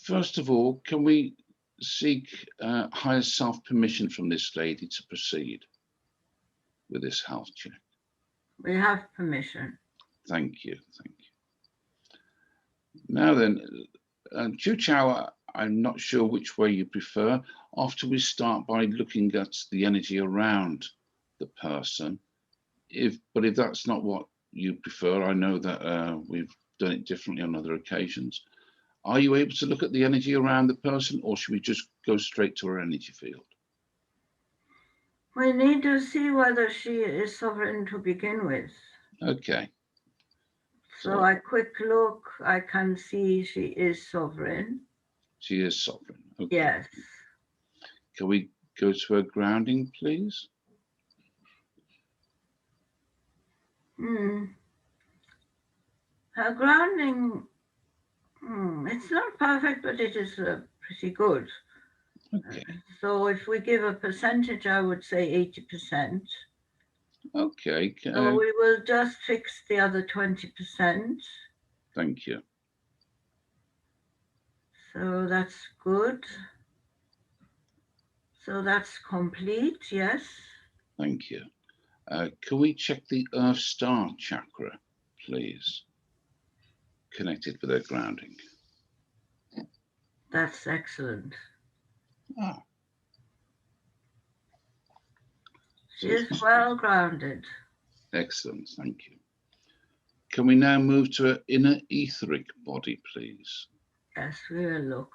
First of all, can we seek higher self permission from this lady to proceed with this health check? We have permission. Thank you. Thank you. Now then, Choo Chow, I'm not sure which way you prefer. After we start by looking at the energy around the person, but if that's not what you prefer, I know that we've done it differently on other occasions. Are you able to look at the energy around the person, or should we just go straight to her energy field? We need to see whether she is sovereign to begin with. Okay. So a quick look, I can see she is sovereign. She is sovereign. Okay. Yes. Can we go to her grounding, please? Her grounding, it's not perfect, but it is pretty good. Okay. So if we give a percentage, I would say 80%. Okay. So we will just fix the other 20%. Thank you. So that's good. So that's complete, yes. Thank you. Can we check the Earth Star chakra, please? Connected with her grounding. That's excellent. Ah. She is well grounded. Excellent, thank you. Can we now move to her inner etheric body, please? Yes, we will look.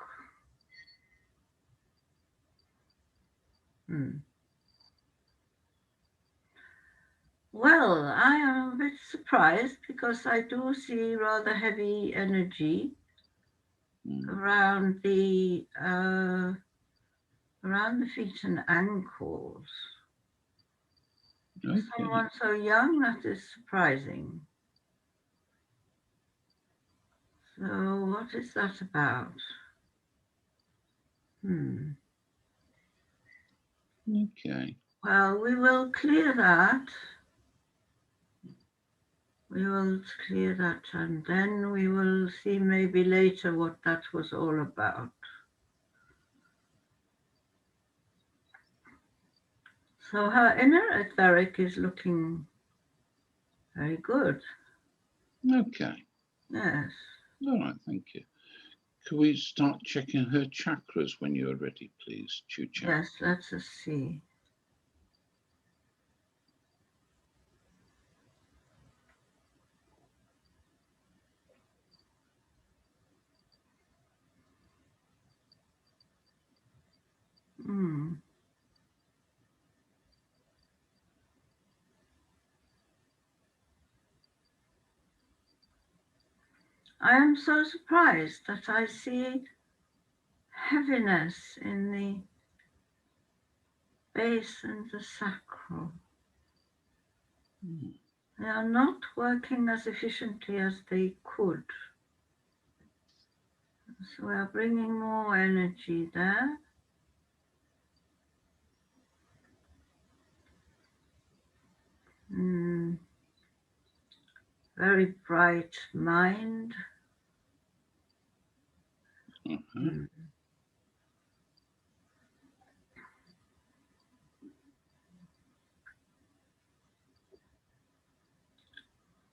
Well, I am a bit surprised because I do see rather heavy energy around the feet and ankles. Okay. Someone so young, that is surprising. So what is that about? Okay. Well, we will clear that. We will clear that, and then we will see maybe later what that was all about. So her inner etheric is looking very good. Okay. Yes. All right, thank you. Can we start checking her chakras when you're ready, please, Choo Chow? Yes, let's see. I am so surprised that I see heaviness in the base and the sacral. They are not working as efficiently as they could. So we are bringing more energy there. Very bright mind.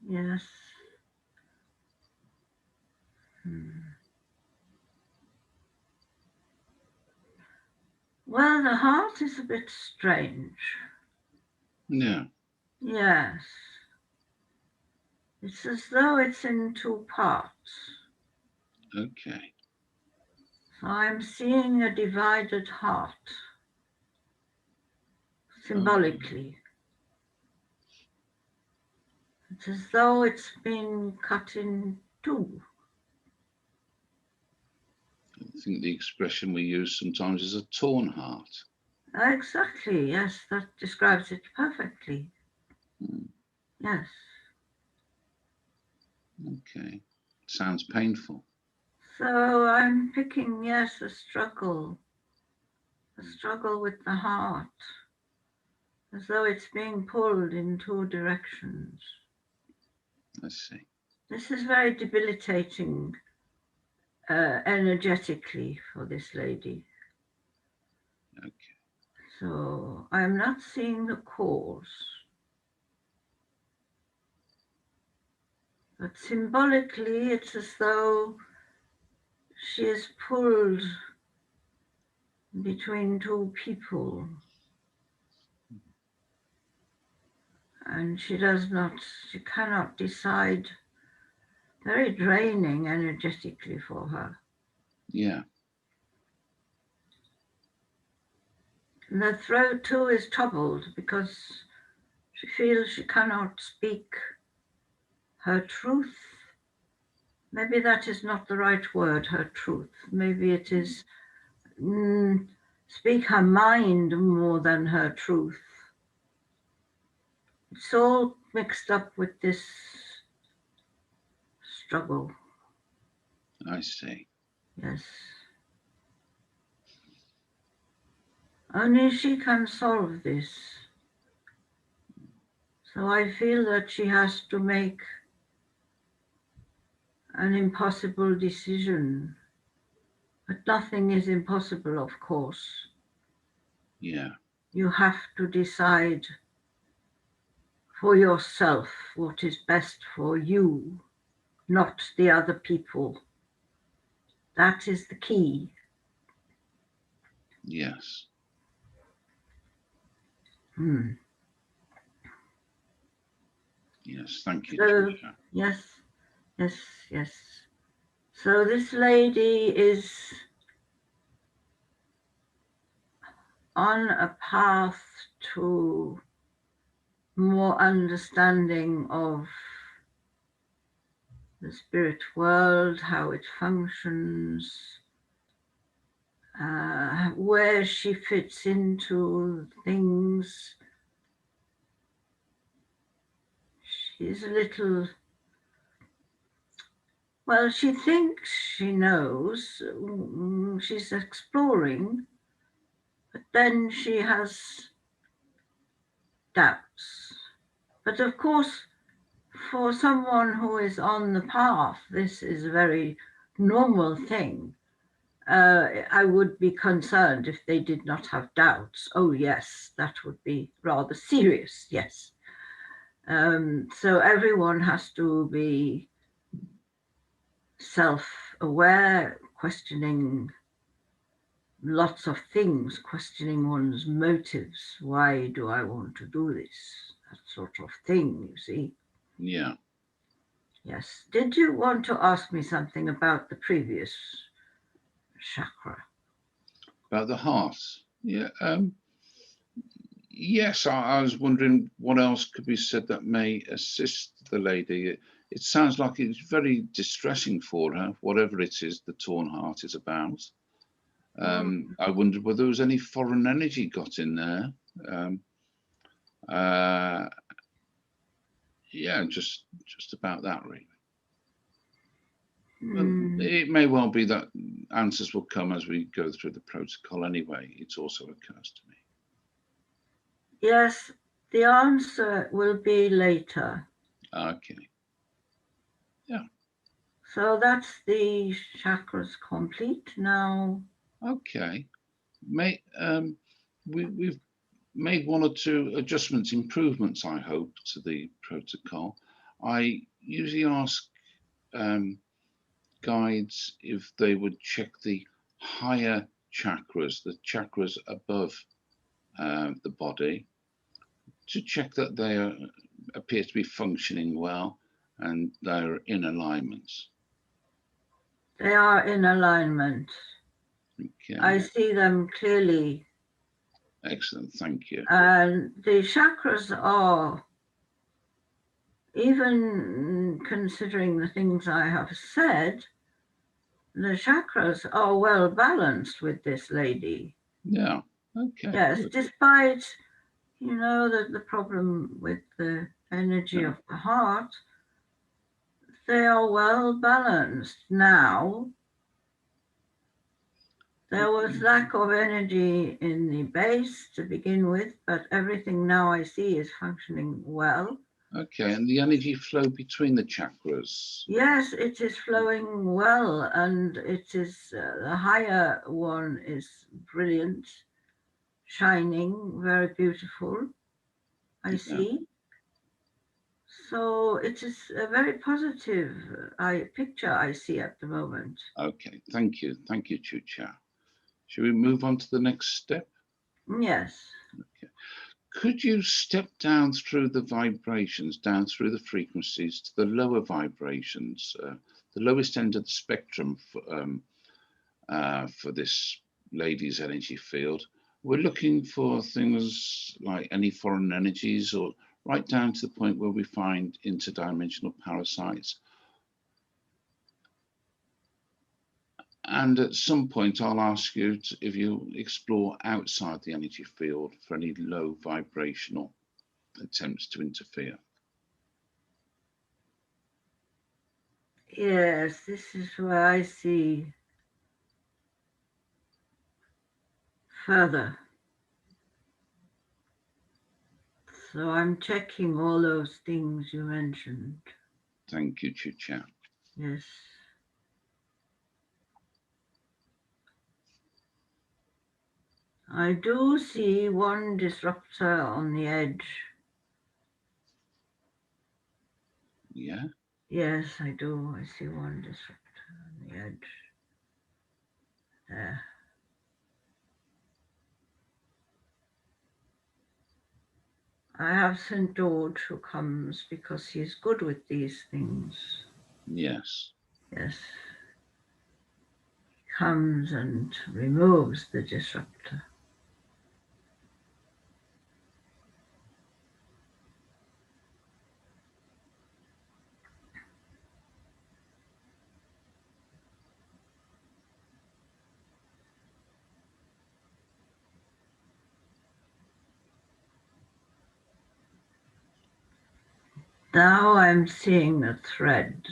Yes. Well, the heart is a bit strange. Yeah. Yes. It's as though it's in two parts. Okay. So I'm seeing a divided heart, symbolically. It's as though it's been cut in two. I think the expression we use sometimes is a torn heart. Exactly, yes, that describes it perfectly. Yes. Okay. Sounds painful. So I'm picking, yes, a struggle with the heart, as though it's being pulled in two directions. I see. This is very debilitating energetically for this lady. Okay. So I'm not seeing the cause. But symbolically, it's as though she is pulled between two people. And she cannot decide. Very draining energetically for her. Yeah. And the throat too is troubled because she feels she cannot speak her truth. Maybe that is not the right word, her truth. Maybe it is speak her mind more than her truth. It's all mixed up with this struggle. I see. Yes. Only she can solve this. So I feel that she has to make an impossible decision. But nothing is impossible, of course. Yeah. You have to decide for yourself what is best for you, not the other people. That is the key. Yes. Yes. Thank you, Choo Chow. Yes, yes, yes. So this lady is on a path to more understanding of the spirit world, how it functions, where she fits into things. She's a little, well, she thinks she knows, she's exploring, but then she has doubts. But of course, for someone who is on the path, this is a very normal thing. I would be concerned if they did not have doubts. Oh, yes, that would be rather serious, yes. So everyone has to be self-aware, questioning lots of things, questioning one's motives. Why do I want to do this? That sort of thing, you see. Yeah. Yes. Did you want to ask me something about the previous chakra? About the heart. Yeah. Yes, I was wondering what else could be said that may assist the lady. It sounds like it's very distressing for her, whatever it is the torn heart is about. I wondered whether there was any foreign energy got in there. Yeah, just about that, really. It may well be that answers will come as we go through the protocol anyway. It also occurs to me. Yes, the answer will be later. Okay. Yeah. So that's the chakras complete now. Okay. We've made one or two adjustments, improvements, I hope, to the protocol. I usually ask guides if they would check the higher chakras, the chakras above the body, to check that they appear to be functioning well and they're in alignment. They are in alignment. Okay. I see them clearly. Excellent, thank you. And the chakras are, even considering the things I have said, the chakras are well balanced with this lady. Yeah, okay. Yes, Good. despite, the problem with the energy of the heart, they are well balanced now. There was lack of energy in the base to begin with, but everything now I see is functioning well. Okay, and the energy flow between the chakras. Yes, it is flowing well, and it is the higher one is brilliant, shining, very beautiful. I see. So it is a very positive picture I see at the moment. Okay, thank you. Thank you, Choo Chow. Should we move on to the next step? Yes. Okay. Could you step down through the vibrations, down through the frequencies to the lower vibrations, the lowest end of the spectrum for this lady's energy field? We're looking for things like any foreign energies, or right down to the point where we find interdimensional parasites. And at some point, I'll ask you if you explore outside the energy field for any low vibrational attempts to interfere. Yes, this is where I see further. So I'm checking all those things you mentioned. Thank you, Choo Chow. Yes. I do see one disruptor on the edge. Yeah. Yes, I do. I see one disruptor on the edge. There. I have St. George who comes because he's good with these things. Yes. Yes. Comes and removes the disruptor. Now I'm seeing a thread.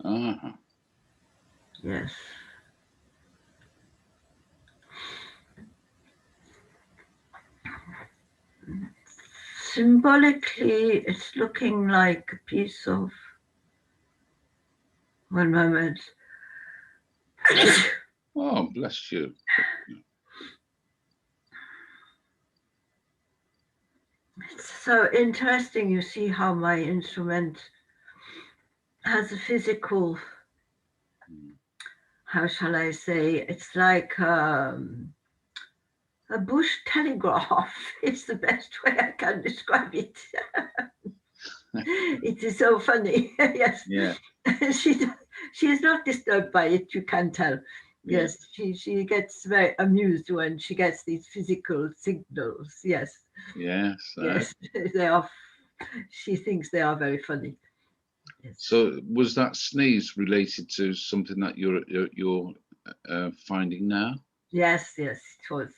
Uh-huh. Yes. Symbolically, it's looking like a piece of, one moment. Oh, bless you. It's so interesting. You see how my instrument has a physical, how shall I say, it's like a bush telegraph. It's the best way I can describe it. It is so funny. Yes. Yeah. She is not disturbed by it, you can tell. Yes, she gets very amused when she gets these physical signals. Yes. Yes. Yes, they are. She thinks they are very funny. Yes. So was that sneeze related to something that you're finding now? Yes, it was.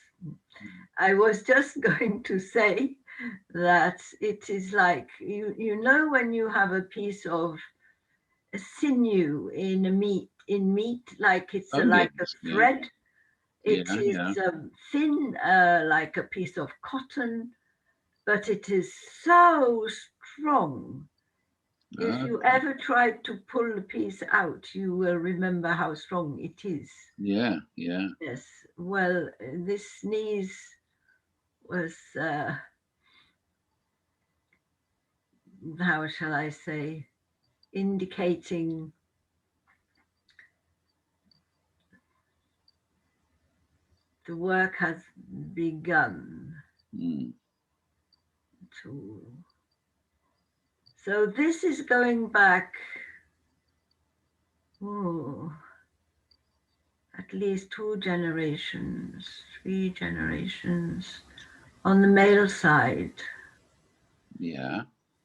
I was just going to say that it is like you know when you have a piece of a sinew in meat, like it's Oh, like a yes. Yeah. thread. It Yeah. is Yeah. thin, like a piece of cotton, but it is so strong. If you ever try to pull the piece out, you will remember how strong it is. Yeah. Yeah. Yes. Well, this sneeze was, how shall I say, indicating the work has begun to. So this is going back, at least 2 generations, 3 generations on the male side. Yeah.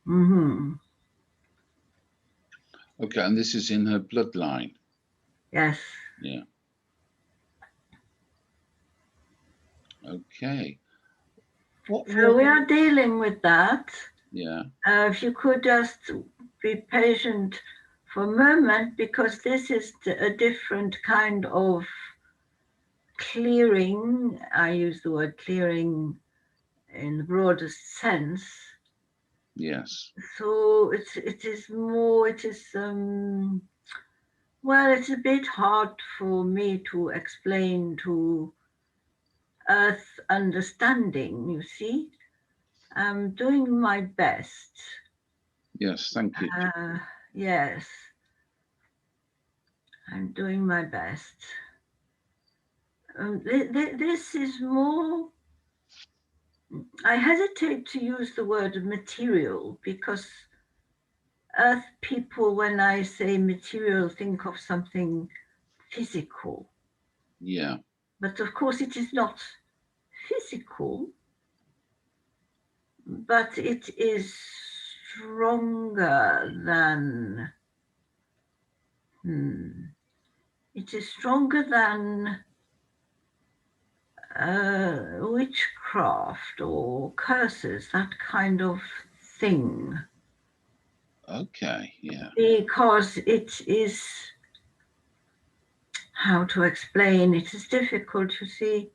Mm-hmm. Okay, and this is in her bloodline. Yes. Yeah. Okay. So we are dealing with that. Yeah. If you could just be patient for a moment, because this is a different kind of clearing. I use the word clearing in the broadest sense. Yes. So it is more, well, it's a bit hard for me to explain to Earth understanding, you see. I'm doing my best. Yes. Thank you. Yes, I'm doing my best. This is more, I hesitate to use the word material because Earth people, when I say material, think of something physical. Yeah. But of course, it is not physical, but it is stronger than, it is stronger than witchcraft or curses, that kind of thing. Okay. Yeah. Because it is, how to explain, it is difficult, you see,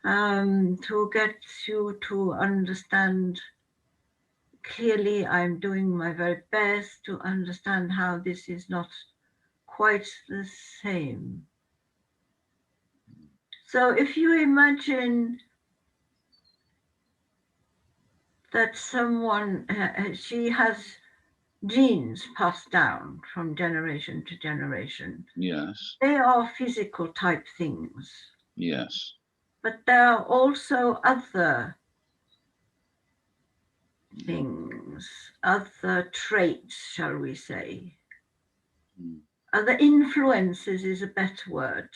to get you to understand clearly. I'm doing my very best to understand how this is not quite the same. So if you imagine that someone, she has genes passed down from generation to generation. Yes. They are physical type things, Yes. but there are also other things, other traits, shall we say. Other influences is a better word.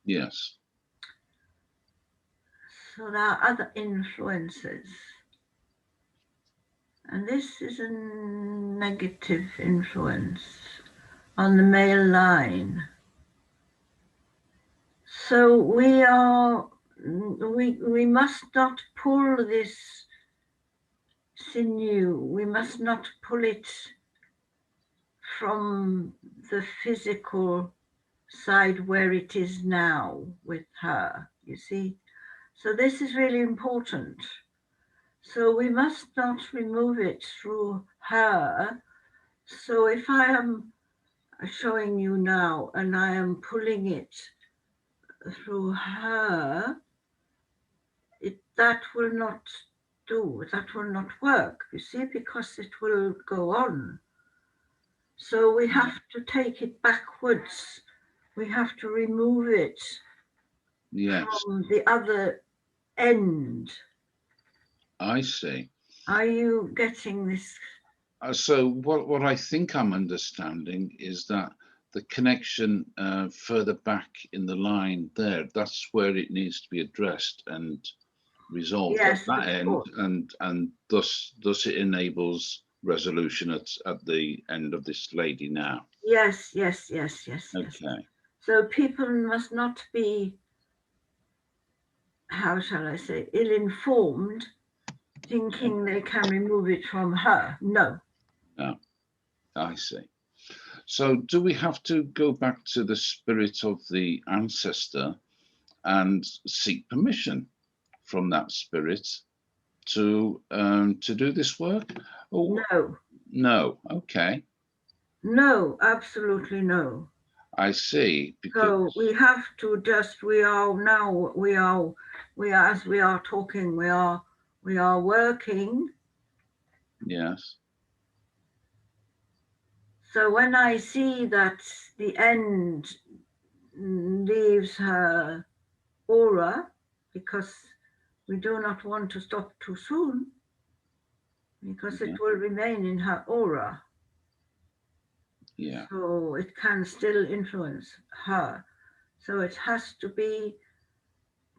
Yes. So there are other influences. And this is a negative influence on the male line. So we must not pull this sinew, we must not pull it from the physical side where it is now with her, you see. So this is really important. So we must not remove it through her. So if I am showing you now and I am pulling it through her, that will not work, you see, because it will go on. So we have to take it backwards. We have to remove it from the other end. I see. Are you getting this? So what I think I'm understanding is that the connection further back in the line there, that's where it needs to be addressed and resolved at that end, and thus it enables resolution at the end of this lady now. Yes. Okay. So people must not be, how shall I say, ill-informed, thinking they can remove it from her. No. No, I see. So do we have to go back to the spirit of the ancestor and seek permission from that spirit to do this work? Oh, No. no. Okay. No, absolutely no. I see. Because So we have to just, we are as we are talking, we are working. yes. So when I see that the end leaves her aura, because we do not want to stop too soon, because it will remain in her aura. Yeah. So it can still influence her. So it has to be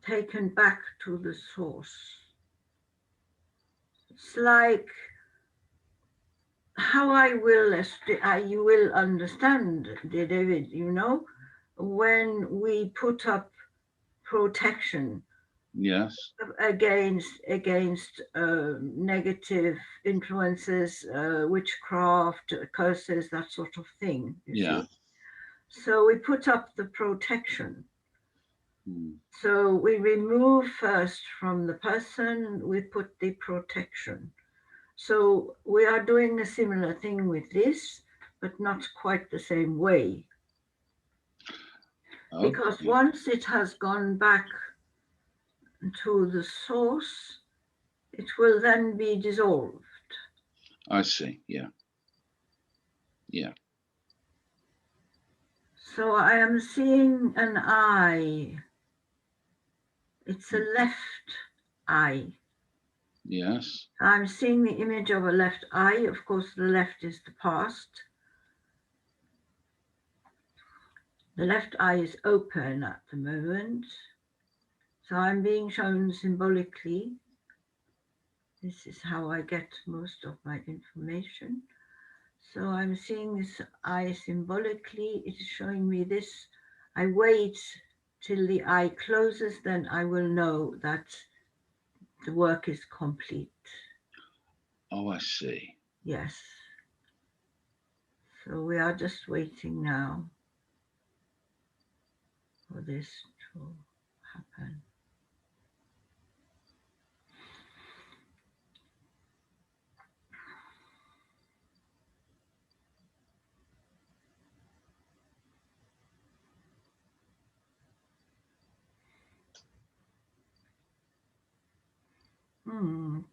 taken back to the source. It's like how you will understand, dear David, you know, when we put up protection Yes. against negative influences, witchcraft, curses, that sort of thing, you see. So we put up the protection. So we remove first from the person, we put the protection. So we are doing a similar thing with this, but not quite the same way. Because Okay. once it has gone back to the source, it will then be dissolved. I see. Yeah. Yeah. So I am seeing an eye. It's a left eye. Yes. I'm seeing the image of a left eye. Of course, the left is the past. The left eye is open at the moment. So I'm being shown symbolically. This is how I get most of my information. So I'm seeing this eye symbolically. It is showing me this. I wait till the eye closes, then I will know that the work is complete. Oh, I see. Yes. So we are just waiting now for this to happen.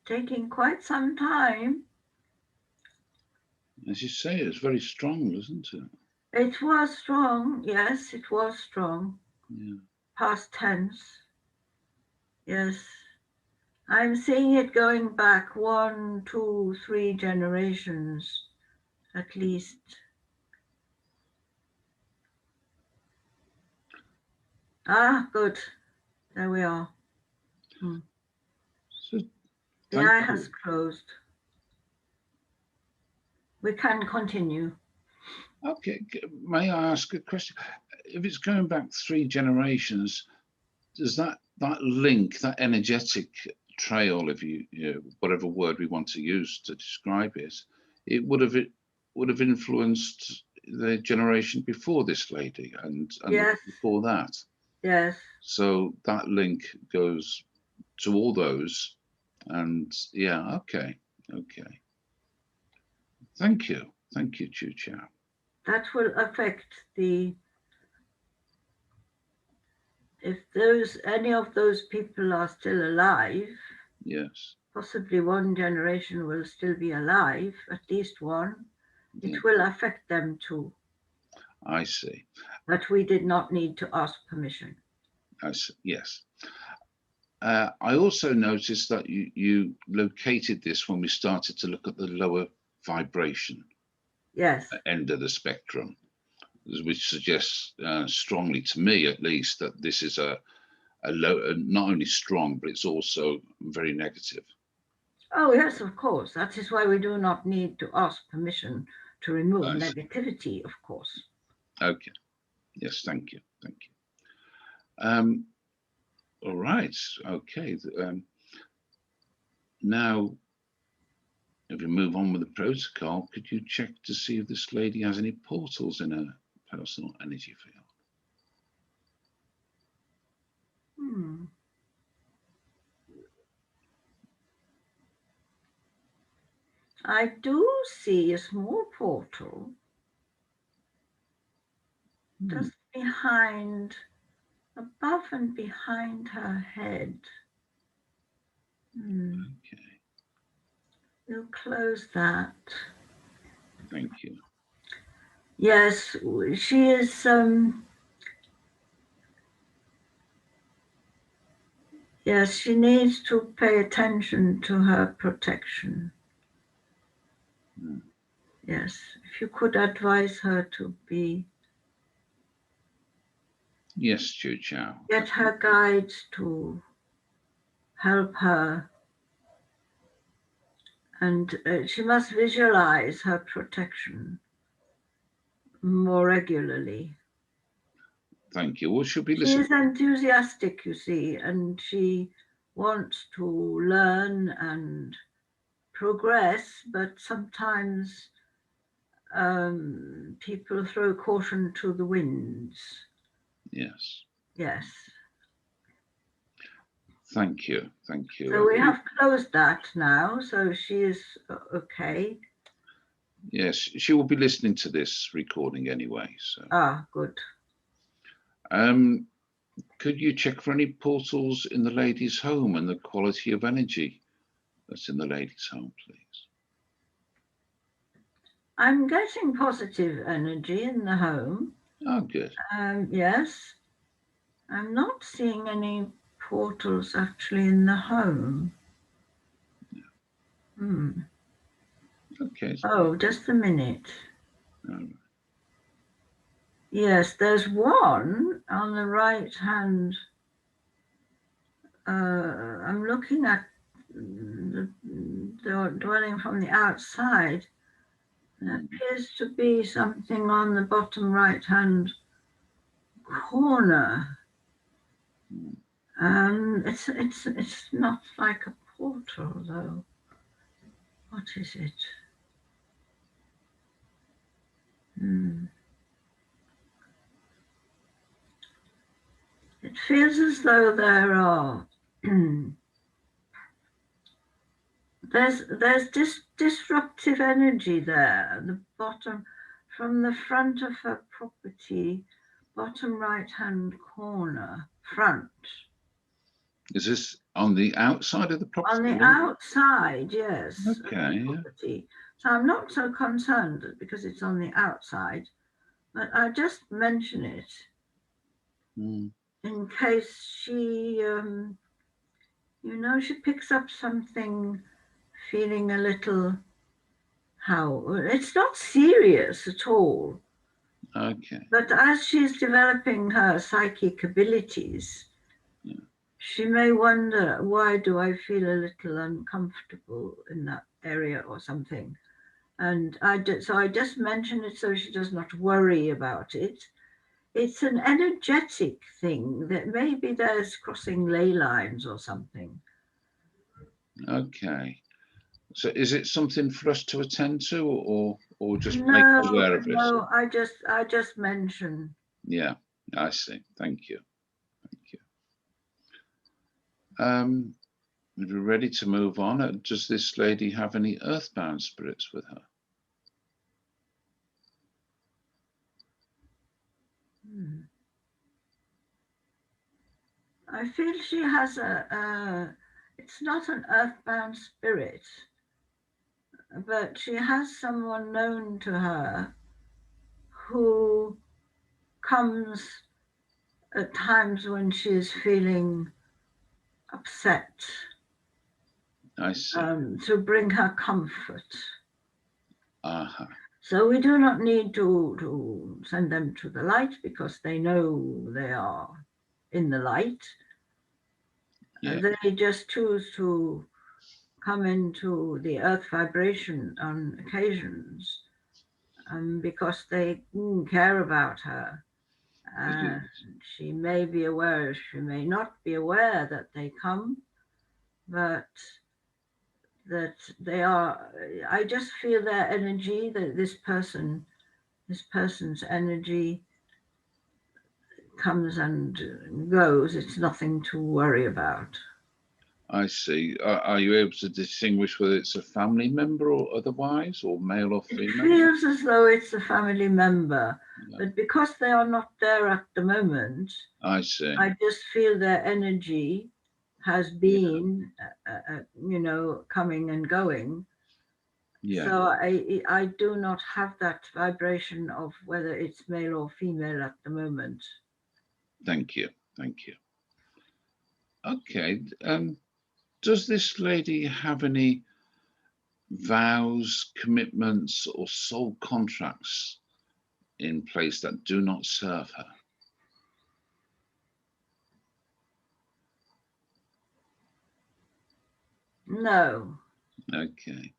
Taking quite some time. As you say, it's very strong, isn't it? It was strong. Yes, it was strong. Yeah. Past tense. Yes. I'm seeing it going back 1, 2, 3 generations at least. Ah, good. There we are. So The eye has closed. We can continue. Okay. May I ask a question? If it's going back 3 generations, does that link, that energetic trail, if you know, whatever word we want to use to describe it, it would have influenced the generation before this lady and Yes. before that. Yes. So that link goes to all those, and yeah, okay. Thank you, Choo Chow. That will affect if any of those people are still alive. Yes. Possibly one generation will still be alive, at least one. It Yeah. will affect them too. I see. But we did not need to ask permission. I see. Yes. I also noticed that you located this when we started to look at the lower vibration Yes. end of the spectrum, which suggests strongly to me, at least, that this is a low, not only strong, but it's also very negative. Oh, yes, of course. That is why we do not need to ask permission to remove I see. negativity, of course. Okay. Yes, thank you. All right. Okay. Now, if we move on with the protocol, could you check to see if this lady has any portals in her personal energy field? I do see a small portal just above and behind her head. Okay. We'll close that. Thank you. Yes, she is. Yes, she needs to pay attention to her protection. Yes, if you could advise her to be. Yes, Choo Chow. Get her guides to help her. And she must visualize her protection more regularly. Thank you. Well, she'll be She listening. is enthusiastic, you see, and she wants to learn and progress, but sometimes people throw caution to the winds. Yes. Yes. Thank you. Thank you. So we have closed that now, so she is okay. Yes, she will be listening to this recording anyway. So, Good. could you check for any portals in the lady's home and the quality of energy that's in the lady's home, please? I'm getting positive energy in the home. Oh, good. Yes. I'm not seeing any portals actually in the home. Okay. Oh, just a minute. Oh, Yes, there's one on the right hand. I'm looking at the dwelling from the outside. There appears to be something on the bottom right hand corner. It's not like a portal though. What is it? It feels as though there are there's disruptive energy there at the bottom, from the front of her property, bottom right hand corner, front. is this on the outside of the property? On the outside, yes. Okay. Of the property. So I'm not so concerned because it's on the outside, but I just mention it in case she, she picks up something feeling a little, it's not serious at all. Okay. But as she's developing her psychic abilities, she may wonder, why do I feel a little uncomfortable in that area or something? And I just mention it so she does not worry about it. It's an energetic thing that maybe there's crossing ley lines or something. Okay. So is it something for us to attend to, or just make aware of it? No, I just mention. Yeah, I see. Thank you. Thank you. If we're ready to move on, does this lady have any earthbound spirits with her? I feel she has it's not an earthbound spirit, but she has someone known to her who comes at times when she is feeling upset. I see. To bring her comfort. So we do not need to send them to the light because they know they are in the light. Yeah. They just choose to come into the earth vibration on occasions because they care about her. She may be aware, she may not be aware that they come, but that they are, I just feel their energy, that this person's energy comes and goes. It's nothing to worry about. I see. Are you able to distinguish whether it's a family member or otherwise, or male or female? It feels as though it's a family member, but because they are not there at the moment, I see. I just feel their energy has been, coming and going. Yeah. So I do not have that vibration of whether it's male or female at the moment. Thank you. Thank you. Okay. Does this lady have any vows, commitments, or soul contracts in place that do not serve her? No. Okay.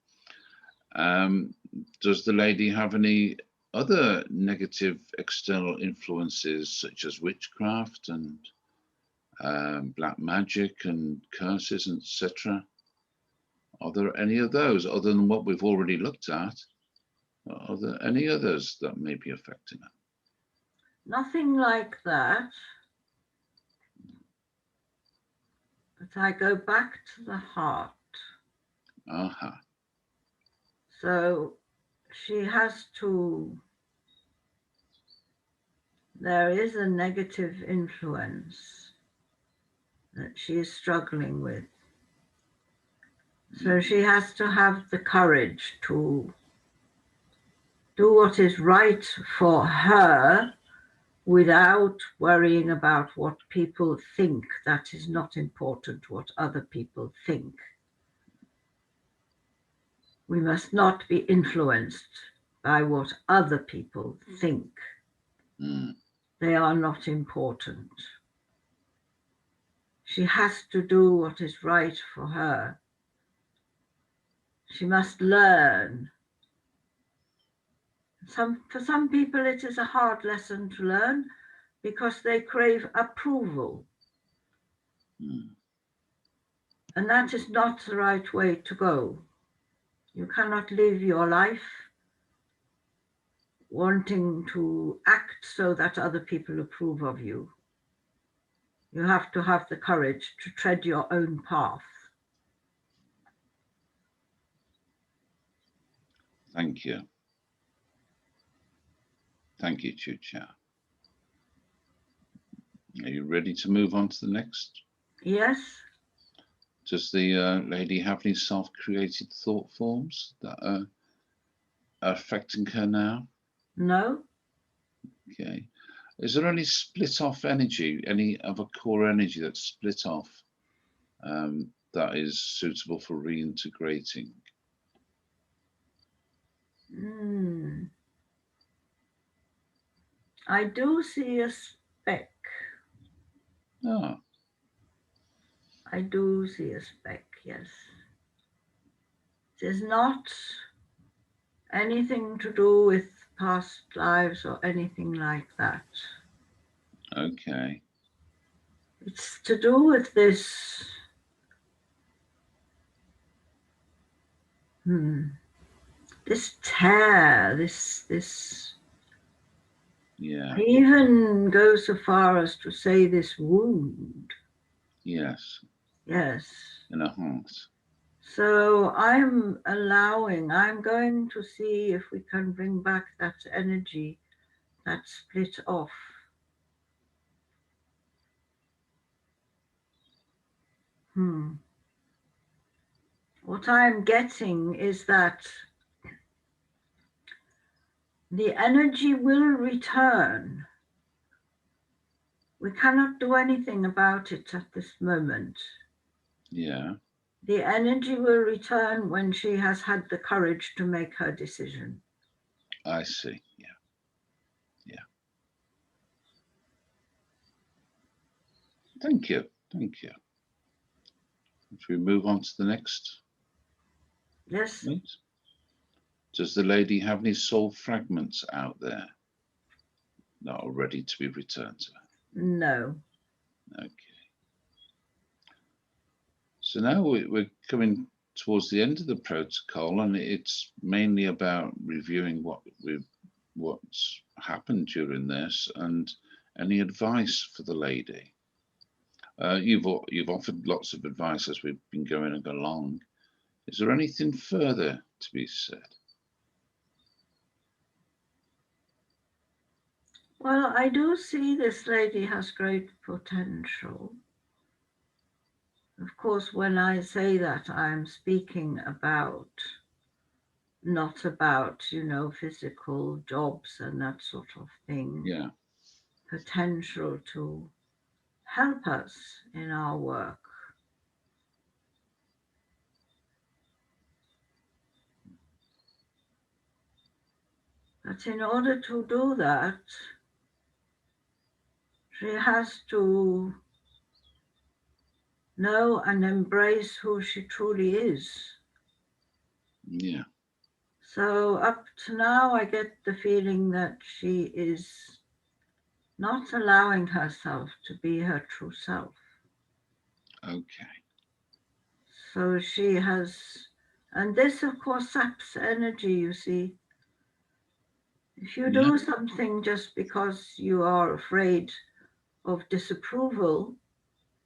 Does the lady have any other negative external influences such as witchcraft and black magic and curses, etc.? Are there any of those other than what we've already looked at? Are there any others that may be affecting her? Nothing like that. But So I go back to the heart. Aha. So she has to, there is a negative influence that she is struggling with. So she has to have the courage to do what is right for her without worrying about what people think. That is not important, what other people think. We must not be influenced by what other people think. They are not important. She has to do what is right for her. She must learn. For some people, it is a hard lesson to learn because they crave approval. And that is not the right way to go. You cannot live your life wanting to act so that other people approve of you. You have to have the courage to tread your own path. Thank you. Thank you, Choo Chow. Are you ready to move on to the next? Yes. Does the lady have any self-created thought forms that are affecting her now? No. Okay. Is there any split off energy, any other core energy that's split off that is suitable for reintegrating? I do see a speck. Ah. I do see a speck, yes. It is not anything to do with past lives or anything like that. Okay. It's to do with this this tear, this Yeah. I even go so far as to say this wound. Yes. Yes. In a heart. So I'm going to see if we can bring back that energy that split off. What I'm getting is that the energy will return. We cannot do anything about it at this moment. Yeah. The energy will return when she has had the courage to make her decision. I see. Yeah. Yeah. Thank you. Thank you. Should we move on to the next? Yes. Please? Does the lady have any soul fragments out there that are ready to be returned to her? No. Okay. So now we're coming towards the end of the protocol, and it's mainly about reviewing what's happened during this and any advice for the lady. You've offered lots of advice as we've been going along. Is there anything further to be said? Well, I do see this lady has great potential. Of course, when I say that, I'm speaking about, not about, physical jobs and that sort of thing. Yeah. Potential to help us in our work. But in order to do that, she has to know and embrace who she truly is. Yeah. So up to now, I get the feeling that she is not allowing herself to be her true self. Okay. So she has, and this of course saps energy, you see. If you do something just because you are afraid of disapproval,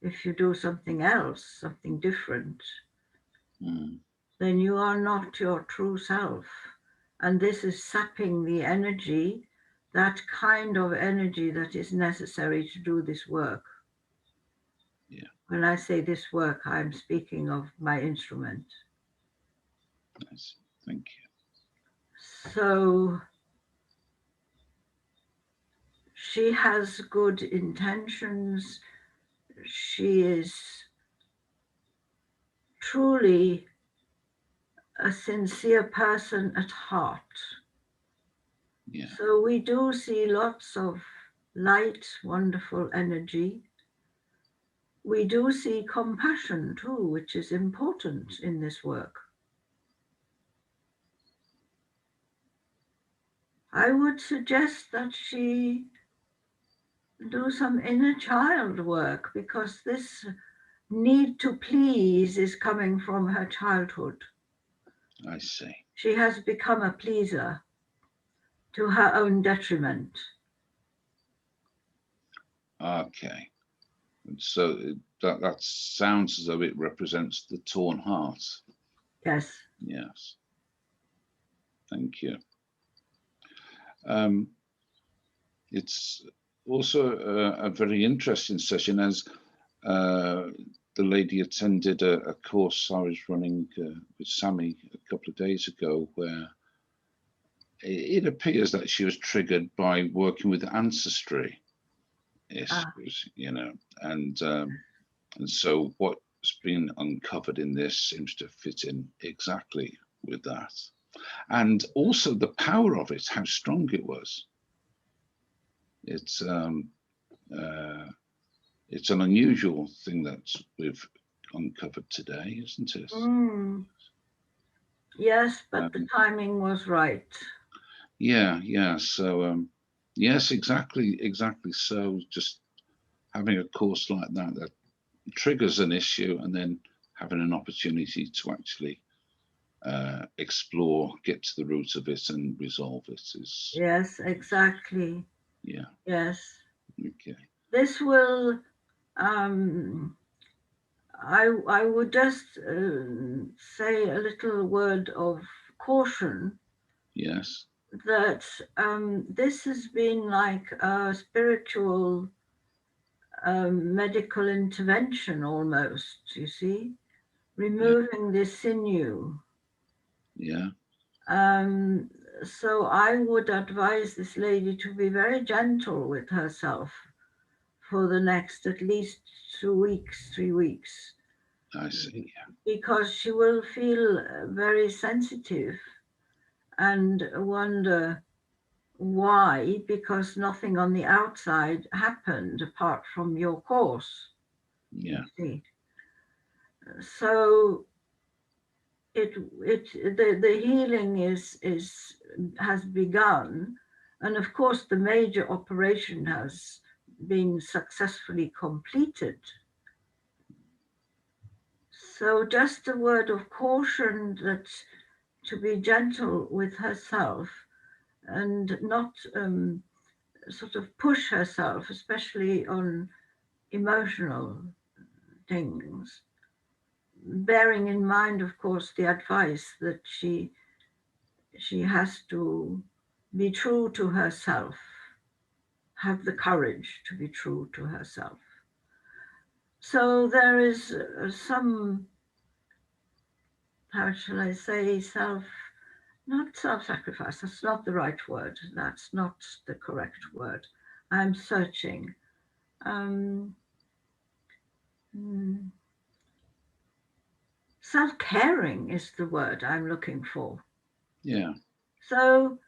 if you do something else, something different, Mm. then you are not your true self. And this is sapping the energy, that kind of energy that is necessary to do this work. Yeah. When I say this work, I'm speaking of my instrument. Nice. Thank you. So she has good intentions. She is truly a sincere person at heart. Yeah. So we do see lots of light, wonderful energy. We do see compassion too, which is important in this work. I would suggest that she do some inner child work, because this need to please is coming from her childhood. I see. She has become a pleaser to her own detriment. Okay. And so that sounds as though it represents the torn heart. Yes. Yes. Thank you. It's also a very interesting session, as the lady attended a course I was running with Sammy a couple of days ago, where it appears that she was triggered by working with ancestry issues, and so what's been uncovered in this seems to fit in exactly with that, and also the power of it, how strong it was. It's an unusual thing that we've uncovered today, isn't it? Mm. Yes, but the timing was right. Yeah. So yes, exactly. So just having a course like that triggers an issue, and then having an opportunity to actually explore, get to the root of it, and resolve it is. Yes, exactly. Yeah. Yes. Okay. This will, I would just say a little word of caution. Yes. That this has been like a spiritual medical intervention almost, you see, removing this sinew. Yeah. So I would advise this lady to be very gentle with herself for the next at least 2 weeks, 3 weeks, I see. Yeah. because she will feel very sensitive and wonder why, because nothing on the outside happened apart from your course. Yeah. You see. So the healing has begun, and of course the major operation has been successfully completed. So just a word of caution, that to be gentle with herself and not sort of push herself, especially on emotional things, bearing in mind, of course, the advice that she has to be true to herself, have the courage to be true to herself. So there is some, how shall I say, not self-sacrifice, that's not the right word, that's not the correct word. I'm searching. Um, mm, Self-caring is the word I'm looking for. Yeah. So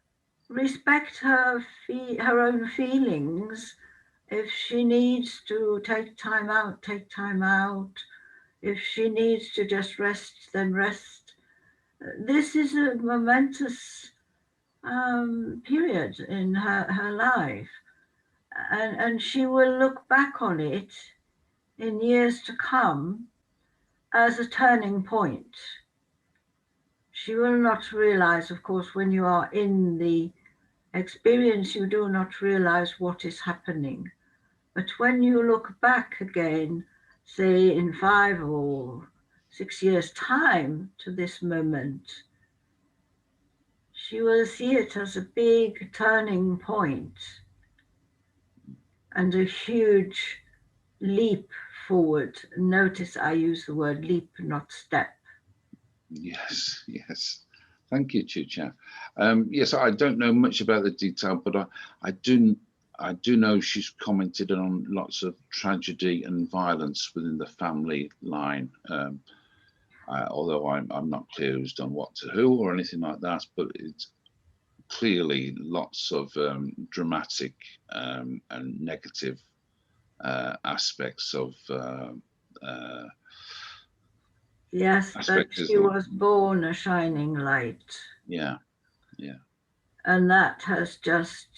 respect her own feelings. If she needs to take time out, take time out. If she needs to just rest, then rest. This is a momentous period in her life, and she will look back on it in years to come as a turning point. She will not realize, of course, when you are in the experience, you do not realize what is happening. But when you look back again, say in 5 or 6 years' time to this moment, she will see it as a big turning point and a huge leap forward. Notice I use the word leap, not step. Yes, yes. Thank you, Choo Chow. Yes, I don't know much about the detail, but I do know she's commented on lots of tragedy and violence within the family line. Although I'm not clear who's done what to who or anything like that, but it's clearly lots of dramatic and negative aspects of Yes, but she was born a shining light. Yeah, yeah. And that has just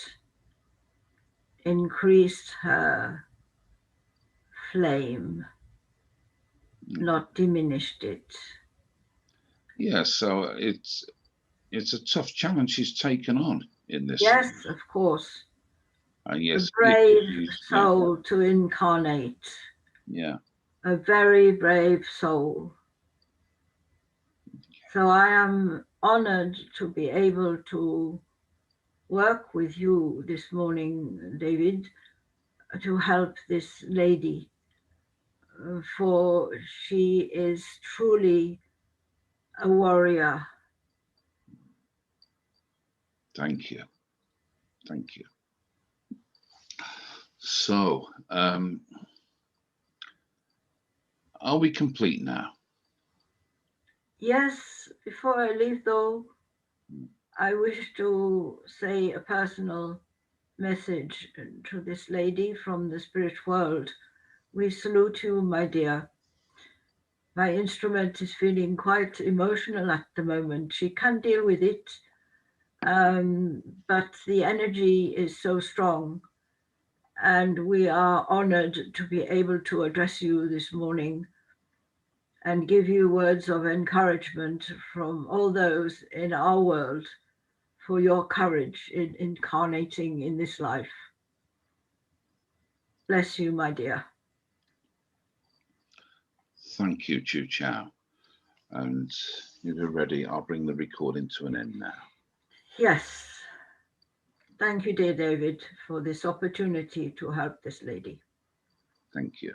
increased her flame, not diminished it. Yeah, so it's a tough challenge she's taken on in this. Yes, of course. Yes, a brave soul to incarnate. Yeah. A very brave soul. So I am honored to be able to work with you this morning, David, to help this lady, for she is truly a warrior. Thank you. Thank you. So, are we complete now? Yes, before I leave though, I wish to say a personal message to this lady from the spirit world. We salute you, my dear. My instrument is feeling quite emotional at the moment. She can deal with it, but the energy is so strong. And we are honored to be able to address you this morning and give you words of encouragement from all those in our world for your courage in incarnating in this life. Bless you, my dear. Thank you, Choo Chow. And if you're ready, I'll bring the recording to an end now. Yes. Thank you, dear David, for this opportunity to help this lady. Thank you.